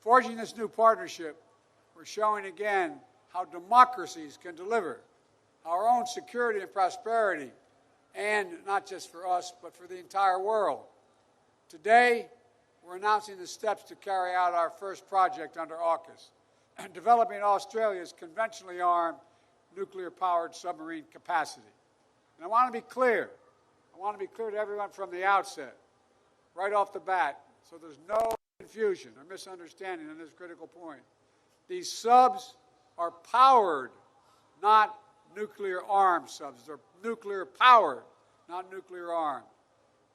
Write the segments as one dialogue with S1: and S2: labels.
S1: Forging this new partnership, we're showing again how democracies can deliver our own security and prosperity, and not just for us, but for the entire world. Today, we're announcing the steps to carry out our first project under AUKUS, developing Australia's conventionally armed nuclear-powered submarine capacity. And I want to be clear. I want to be clear to everyone from the outset, right off the bat, so there's no confusion or misunderstanding on this critical point. These subs are powered, not nuclear-armed subs. They're nuclear-powered, not nuclear-armed.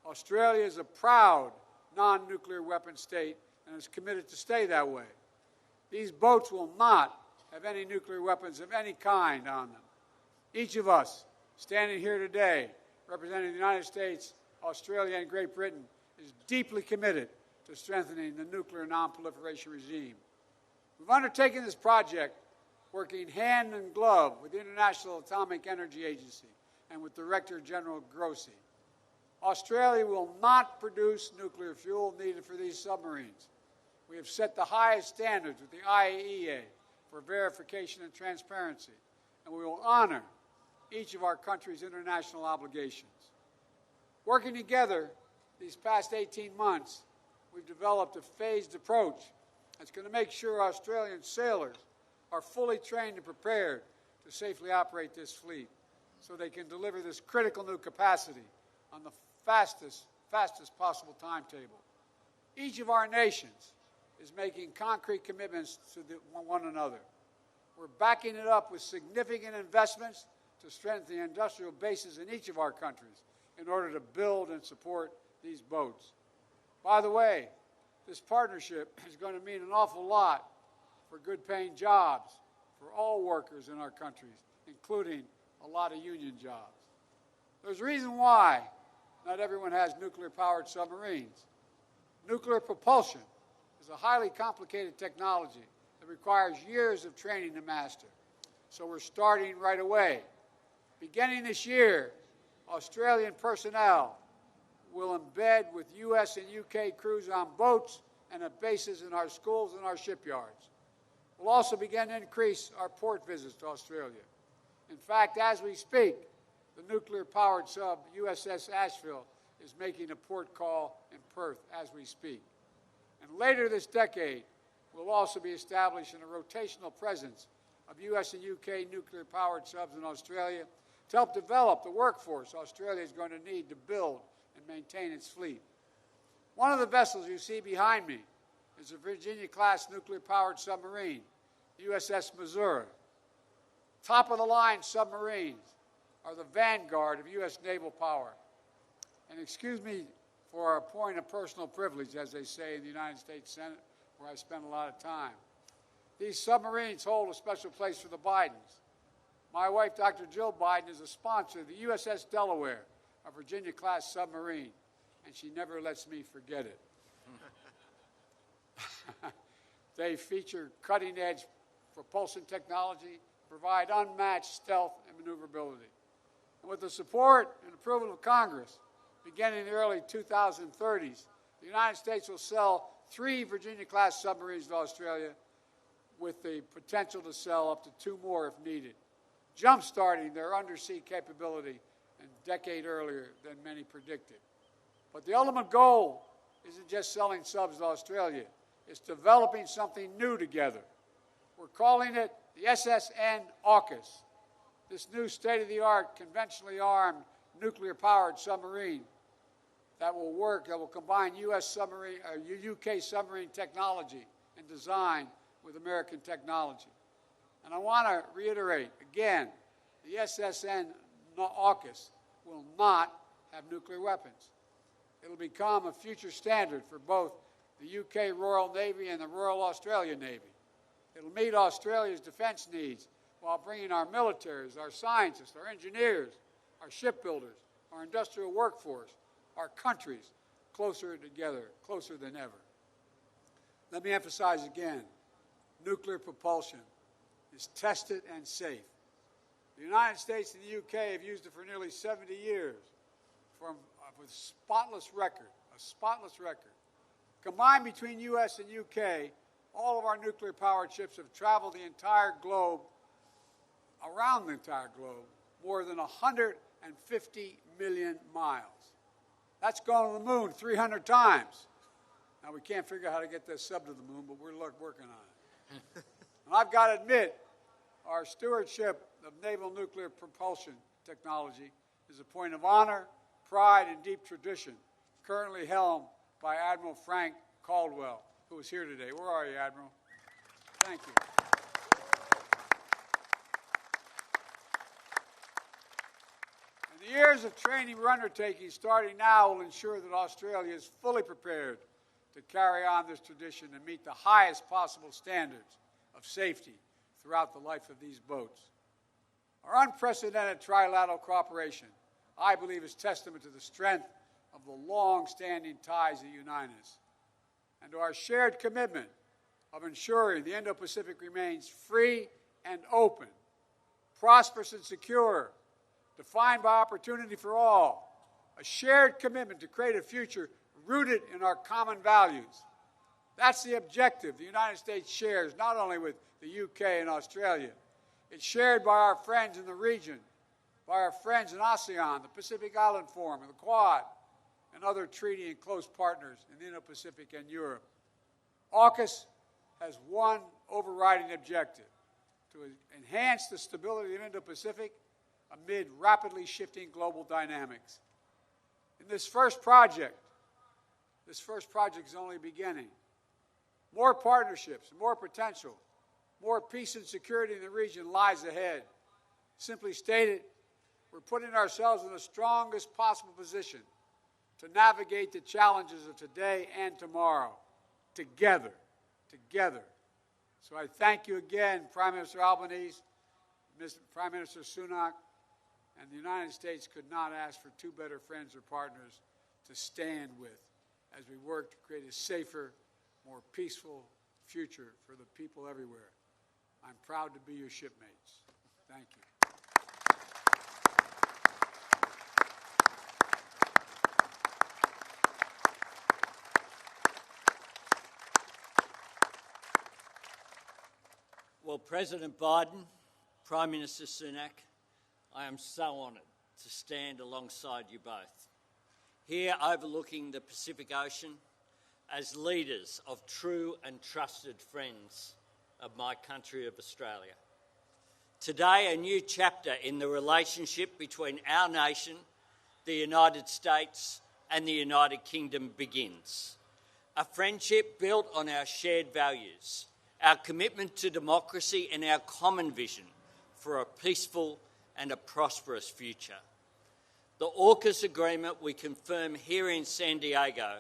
S1: Australia is a proud non-nuclear weapon state and is committed to stay that way. These boats will not have any nuclear weapons of any kind on them. Each of us standing here today, representing the United States, Australia, and Great Britain, is deeply committed to strengthening the nuclear non-proliferation regime. We've undertaken this project working hand in glove with the International Atomic Energy Agency and with Director General Grossi. Australia will not produce nuclear fuel needed for these submarines. We have set the highest standards with the IAEA for verification and transparency, and we will honor each of our country's international obligations. Working together these past 18 months, we've developed a phased approach that's going to make sure Australian sailors are fully trained and prepared to safely operate this fleet so they can deliver this critical new capacity on the fastest possible timetable. Each of our nations is making concrete commitments to one another. We're backing it up with significant investments to strengthen the industrial bases in each of our countries in order to build and support these boats. By the way, this partnership is going to mean an awful lot for good-paying jobs for all workers in our countries, including a lot of union jobs. There's a reason why not everyone has nuclear-powered submarines. Nuclear propulsion is a highly complicated technology that requires years of training to master. So we're starting right away. Beginning this year, Australian personnel will embed with U.S. and U.K. crews on boats and at bases in our schools and our shipyards. We'll also begin to increase our port visits to Australia. In fact, as we speak, the nuclear-powered sub USS Asheville is making a port call in Perth as we speak. And later this decade, we'll also be establishing a rotational presence of U.S. and U.K. nuclear-powered subs in Australia to help develop the workforce Australia is going to need to build and maintain its fleet. One of the vessels you see behind me is a Virginia-class nuclear-powered submarine, USS Missouri. Top-of-the-line submarines are the vanguard of U.S. naval power. And excuse me for a point of personal privilege, as they say in the United States Senate, where I spend a lot of time. These submarines hold a special place for the Bidens. My wife, Dr. Jill Biden, is a sponsor of the USS Delaware, a Virginia-class submarine, and she never lets me forget it. They feature cutting-edge propulsion technology, provide unmatched stealth and maneuverability. And with the support and approval of Congress, beginning in the early 2030s, the United States will sell 3 Virginia-class submarines to Australia with the potential to sell up to 2 more if needed, jump-starting their undersea capability a decade earlier than many predicted. But the ultimate goal isn't just selling subs to Australia. It's developing something new together. We're calling it the SSN AUKUS, this new state-of-the-art, conventionally armed, nuclear-powered submarine that will combine UK submarine technology and design with American technology. And I want to reiterate, again, the SSN AUKUS will not have nuclear weapons. It'll become a future standard for both the UK Royal Navy and the Royal Australian Navy. It'll meet Australia's defense needs while bringing our militaries, our scientists, our engineers, our shipbuilders, our industrial workforce, our countries closer together, closer than ever. Let me emphasize again, nuclear propulsion is tested and safe. The United States and the UK have used it for nearly 70 years with a spotless record. Combined between U.S. and UK, all of our nuclear-powered ships have traveled the entire globe, around the entire globe, more than 150 million miles. That's gone to the moon 300 times. Now, we can't figure out how to get this sub to the moon, but we're working on it. And I've got to admit, our stewardship of naval nuclear propulsion technology is a point of honor, pride, and deep tradition, currently helmed by Admiral Frank Caldwell, who is here today. Where are you, Admiral? Thank you. And the years of training we're undertaking starting now will ensure that Australia is fully prepared to carry on this tradition and meet the highest possible standards of safety throughout the life of these boats. Our unprecedented trilateral cooperation, I believe, is testament to the strength of the long-standing ties that unite us, and to our shared commitment of ensuring the Indo-Pacific remains free and open, prosperous and secure, defined by opportunity for all, a shared commitment to create a future rooted in our common values. That's the objective the United States shares not only with the UK and Australia. It's shared by our friends in the region, by our friends in ASEAN, the Pacific Island Forum, and the Quad, and other treaty and close partners in the Indo-Pacific and Europe. AUKUS has one overriding objective: to enhance the stability of the Indo-Pacific amid rapidly shifting global dynamics. In this first project is only beginning. More partnerships, more potential, more peace and security in the region lies ahead. Simply stated, we're putting ourselves in the strongest possible position to navigate the challenges of today and tomorrow, together. So I thank you again, Prime Minister Albanese, Prime Minister Sunak, and the United States could not ask for two better friends or partners to stand with as we work to create a safer, more peaceful future for the people everywhere. I'm proud to be your shipmates. Thank you.
S2: Well, President Biden, Prime Minister Sunak, I am so honoured to stand alongside you both, here overlooking the Pacific Ocean as leaders of true and trusted friends of my country of Australia. Today, a new chapter in the relationship between our nation, the United States, and the United Kingdom begins. A friendship built on our shared values, our commitment to democracy, and our common vision for a peaceful and a prosperous future. The AUKUS agreement we confirm here in San Diego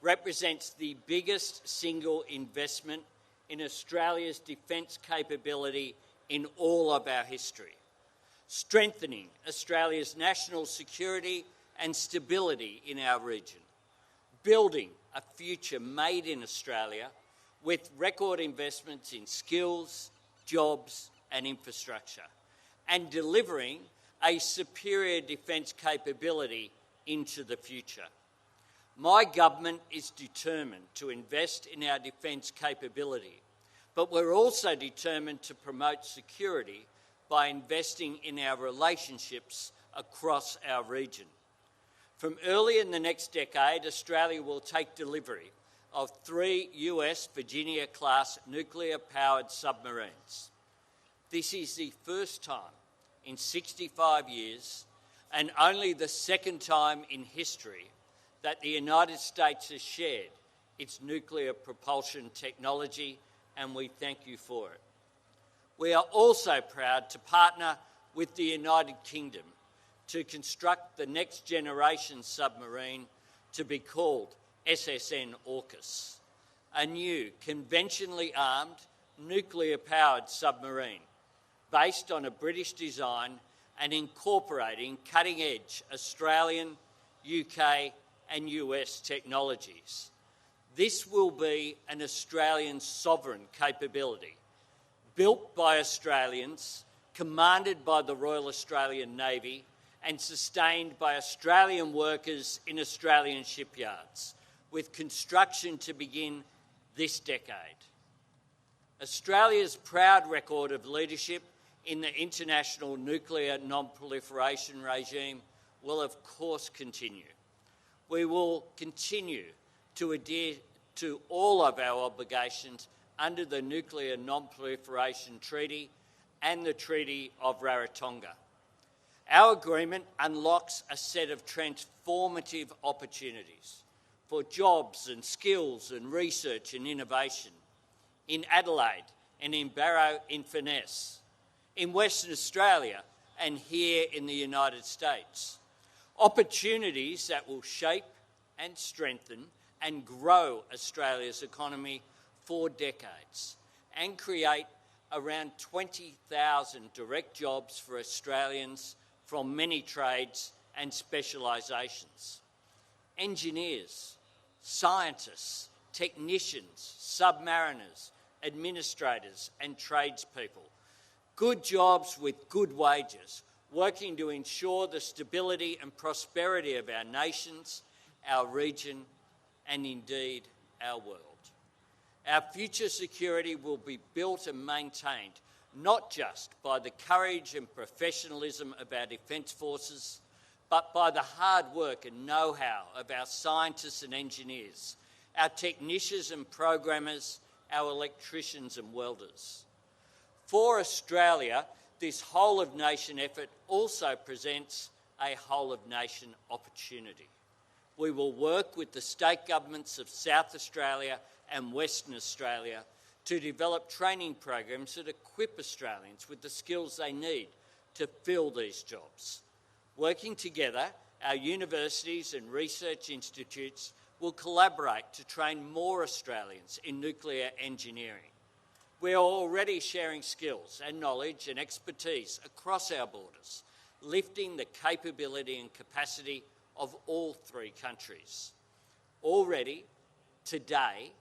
S2: represents the biggest single investment in Australia's defence capability in all of our history, strengthening Australia's national security and stability in our region, building a future made in Australia with record investments in skills, jobs and infrastructure, and delivering a superior defence capability into the future. My government is determined to invest in our defence capability, but we're also determined to promote security by investing in our relationships across our region. From early in the next decade, Australia will take delivery of 3 US Virginia-class nuclear-powered submarines. This is the first time in 65 years, and only the second time in history, that the United States has shared its nuclear propulsion technology, and we thank you for it. We are also proud to partner with the United Kingdom to construct the next generation submarine to be called SSN AUKUS, a new conventionally armed nuclear-powered submarine based on a British design and incorporating cutting-edge Australian, UK and US technologies. This will be an Australian sovereign capability, built by Australians, commanded by the Royal Australian Navy and sustained by Australian workers in Australian shipyards, with construction to begin this decade. Australia's proud record of leadership in the international nuclear non-proliferation regime will of course continue. We will continue to adhere to all of our obligations under the Nuclear Non-Proliferation Treaty and the Treaty of Rarotonga. Our agreement unlocks a set of transformative opportunities for jobs and skills and research and innovation in Adelaide and in Barrow-in-Furness, in Western Australia and here in the United States. Opportunities that will shape and strengthen and grow Australia's economy for decades and create around 20,000 direct jobs for Australians from many trades and specialisations. Engineers, scientists, technicians, submariners, administrators and tradespeople. Good jobs with good wages, working to ensure the stability and prosperity of our nations, our region and indeed our world. Our future security will be built and maintained not just by the courage and professionalism of our Defence Forces, but by the hard work and know-how of our scientists and engineers, our technicians and programmers, our electricians and welders. For Australia, this whole-of-nation effort also presents a whole-of-nation opportunity. We will work with the state governments of South Australia and Western Australia to develop training programs that equip Australians with the skills they need to fill these jobs. Working together, our universities and research institutes will collaborate to train more Australians in nuclear engineering. We are already sharing skills and knowledge and expertise across our borders, lifting the capability and capacity of all three countries. Already, today,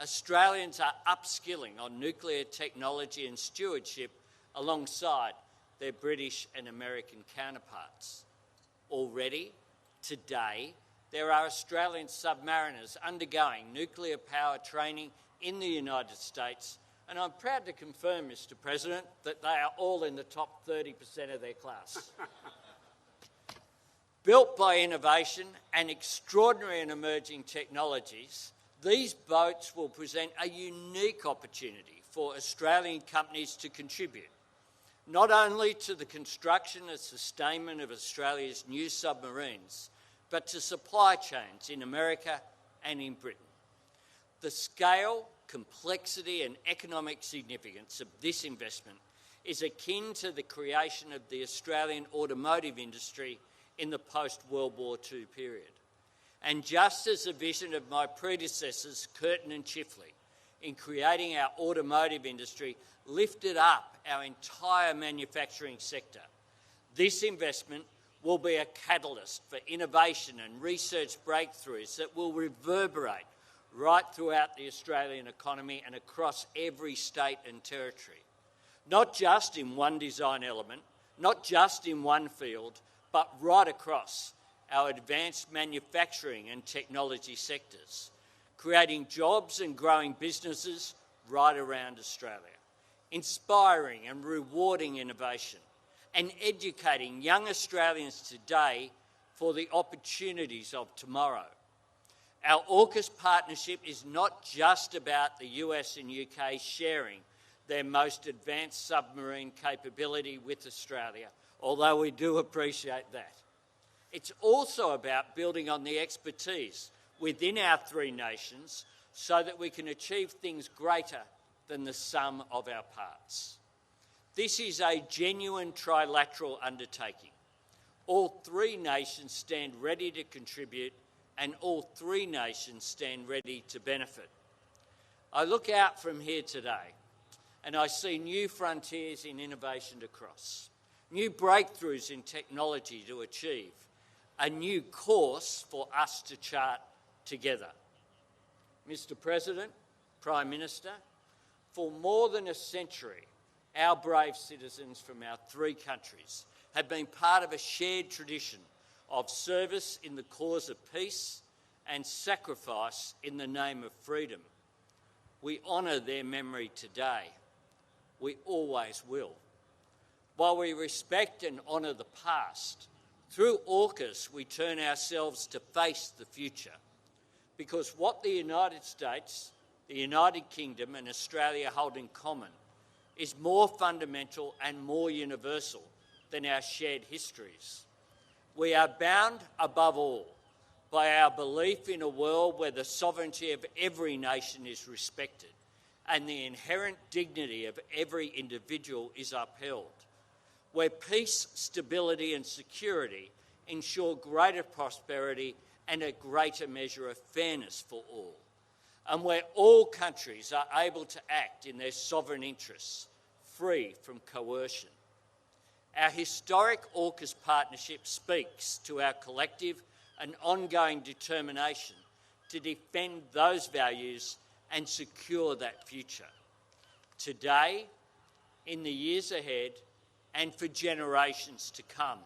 S2: Australians are upskilling on nuclear technology and stewardship alongside their British and American counterparts. Already, today, there are Australian submariners undergoing nuclear power training in the United States, and I'm proud to confirm, Mr. President, that they are all in the top 30% of their class. Built by innovation and extraordinary and emerging technologies, these boats will present a unique opportunity for Australian companies to contribute, not only to the construction and sustainment of Australia's new submarines, but to supply chains in America and in Britain. The scale, complexity and economic significance of this investment is akin to the creation of the Australian automotive industry in the post-World War II period. And just as the vision of my predecessors, Curtin and Chifley, in creating our automotive industry lifted up our entire manufacturing sector, this investment will be a catalyst for innovation and research breakthroughs that will reverberate right throughout the Australian economy and across every state and territory. Not just in one design element, not just in one field, but right across our advanced manufacturing and technology sectors, creating jobs and growing businesses right around Australia, inspiring and rewarding innovation, and educating young Australians today for the opportunities of tomorrow. Our AUKUS partnership is not just about the US and UK sharing their most advanced submarine capability with Australia, although we do appreciate that. It's also about building on the expertise within our three nations so that we can achieve things greater than the sum of our parts. This is a genuine trilateral undertaking. All three nations stand ready to contribute and all three nations stand ready to benefit. I look out from here today and I see new frontiers in innovation to cross, new breakthroughs in technology to achieve, a new course for us to chart together. Mr. President, Prime Minister, for more than a century, our brave citizens from our three countries have been part of a shared tradition of service in the cause of peace and sacrifice in the name of freedom. We honour their memory today. We always will. While we respect and honour the past, through AUKUS we turn ourselves to face the future, because what the United States, the United Kingdom and Australia hold in common is more fundamental and more universal than our shared histories. We are bound above all by our belief in a world where the sovereignty of every nation is respected and the inherent dignity of every individual is upheld, where peace, stability and security ensure greater prosperity and a greater measure of fairness for all, and where all countries are able to act in their sovereign interests, free from coercion. Our historic AUKUS partnership speaks to our collective and ongoing determination to defend those values and secure that future, today, in the years ahead, and for generations to come.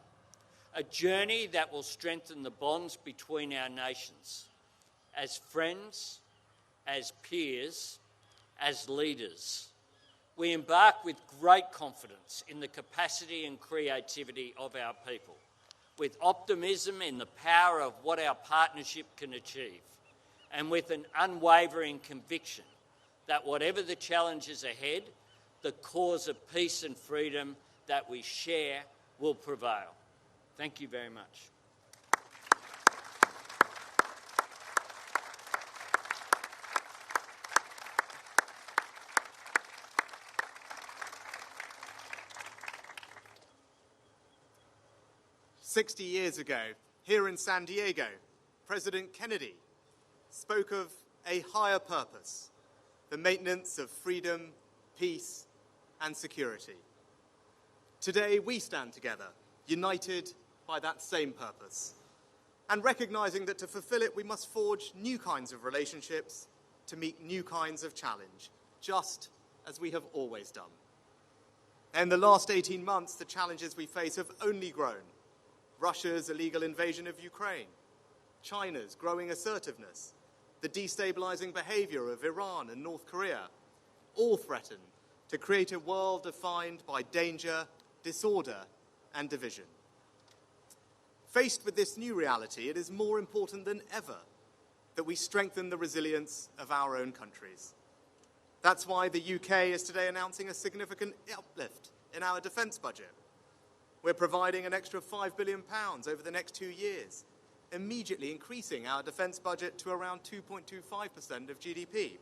S2: A journey that will strengthen the bonds between our nations, as friends, as peers, as leaders. We embark with great confidence in the capacity and creativity of our people, with optimism in the power of what our partnership can achieve, and with an unwavering conviction that whatever the challenges ahead, the cause of peace and freedom that we share will prevail. Thank you very much.
S3: "60 years ago, here in San Diego, President Kennedy spoke of a higher purpose, the maintenance of freedom, peace, and security. Today, we stand together, united by that same purpose, and recognizing that to fulfill it, we must forge new kinds of relationships to meet new kinds of challenge, just as we have always done. In the last 18 months, the challenges we face have only grown. Russia's illegal invasion of Ukraine, China's growing assertiveness, the destabilizing behavior of Iran and North Korea, all threaten to create a world defined by danger, disorder, and division. Faced with this new reality, it is more important than ever that we strengthen the resilience of our own countries. That's why the UK is today announcing a significant uplift in our defence budget. We're providing an extra £5 billion over the next 2 years, immediately increasing our defence budget to around 2.25% of GDP.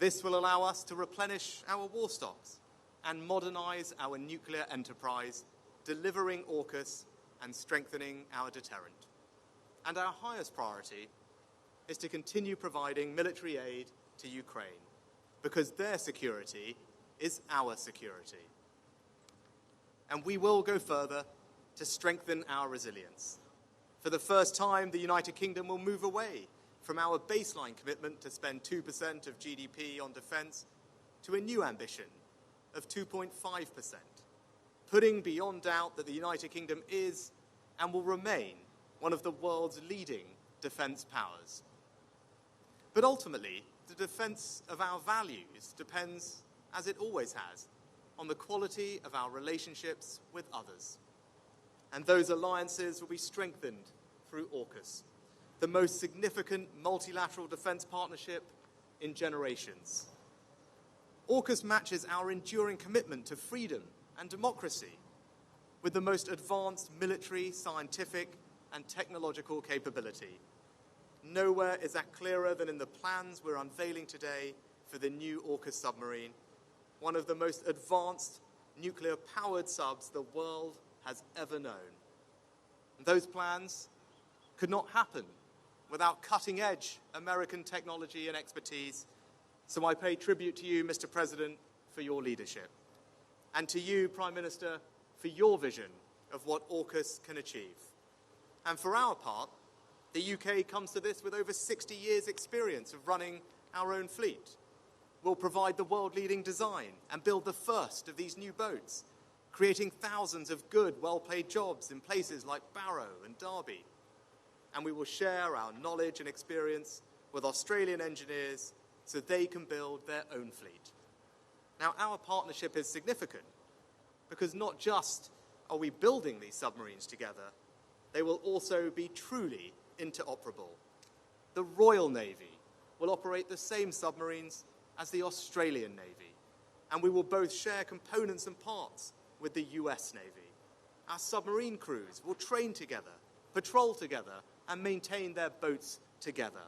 S3: This will allow us to replenish our war stocks and modernise our nuclear enterprise, delivering AUKUS and strengthening our deterrent. And our highest priority is to continue providing military aid to Ukraine, because their security is our security. And we will go further to strengthen our resilience. For the first time, the United Kingdom will move away from our baseline commitment to spend 2% of GDP on defence to a new ambition of 2.5%, putting beyond doubt that the United Kingdom is and will remain one of the world's leading defence powers. But ultimately, the defence of our values depends, as it always has, on the quality of our relationships with others. And those alliances will be strengthened through AUKUS, the most significant multilateral defence partnership in generations. AUKUS matches our enduring commitment to freedom and democracy with the most advanced military, scientific, and technological capability. Nowhere is that clearer than in the plans we're unveiling today for the new AUKUS submarine, one of the most advanced nuclear-powered subs the world has ever known. And those plans could not happen without cutting-edge American technology and expertise, so I pay tribute to you, Mr. President, for your leadership, and to you, Prime Minister, for your vision of what AUKUS can achieve. And for our part, the UK comes to this with over 60 years' experience of running our own fleet. We'll provide the world-leading design and build the first of these new boats, creating thousands of good, well-paid jobs in places like Barrow and Derby. And we will share our knowledge and experience with Australian engineers so they can build their own fleet. Now, our partnership is significant because not just are we building these submarines together, they will also be truly interoperable. The Royal Navy will operate the same submarines as the Australian Navy, and we will both share components and parts with the US Navy. Our submarine crews will train together, patrol together, and maintain their boats together.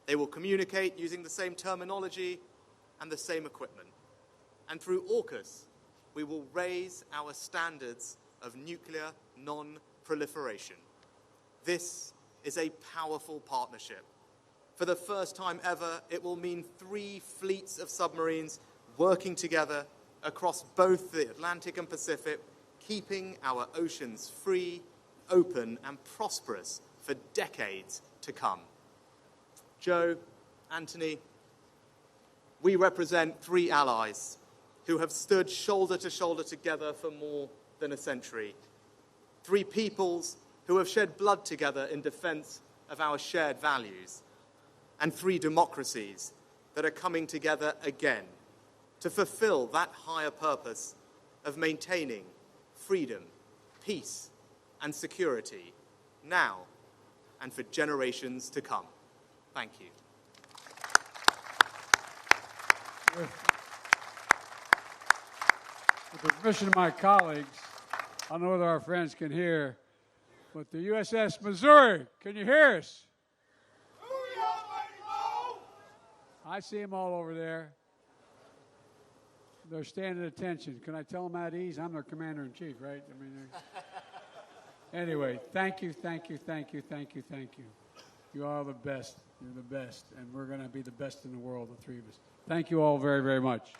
S3: They will communicate using the same terminology and the same equipment. And through AUKUS, we will raise our standards of nuclear non-proliferation. This is a powerful partnership. For the first time ever, it will mean 3 fleets of submarines working together across both the Atlantic and Pacific, keeping our oceans free, open, and prosperous for decades to come. Joe, Anthony, we represent 3 allies who have stood shoulder to shoulder together for more than a century. 3 peoples who have shed blood together in defense of our shared values. And 3 democracies that are coming together again to fulfill that higher purpose of maintaining freedom, peace, and security now and for generations to come. Thank you.
S1: With the permission of my colleagues, I don't know whether our friends can hear, but the USS Missouri, can you hear us? I see them all over there. They're standing at attention. Can I tell them at ease? I'm their commander-in-chief, right? I mean, anyway, thank you, thank you, thank you, thank you, thank you. You are the best. You're the best. And we're going to be the best in the world, the 3 of us. Thank you all very, very much.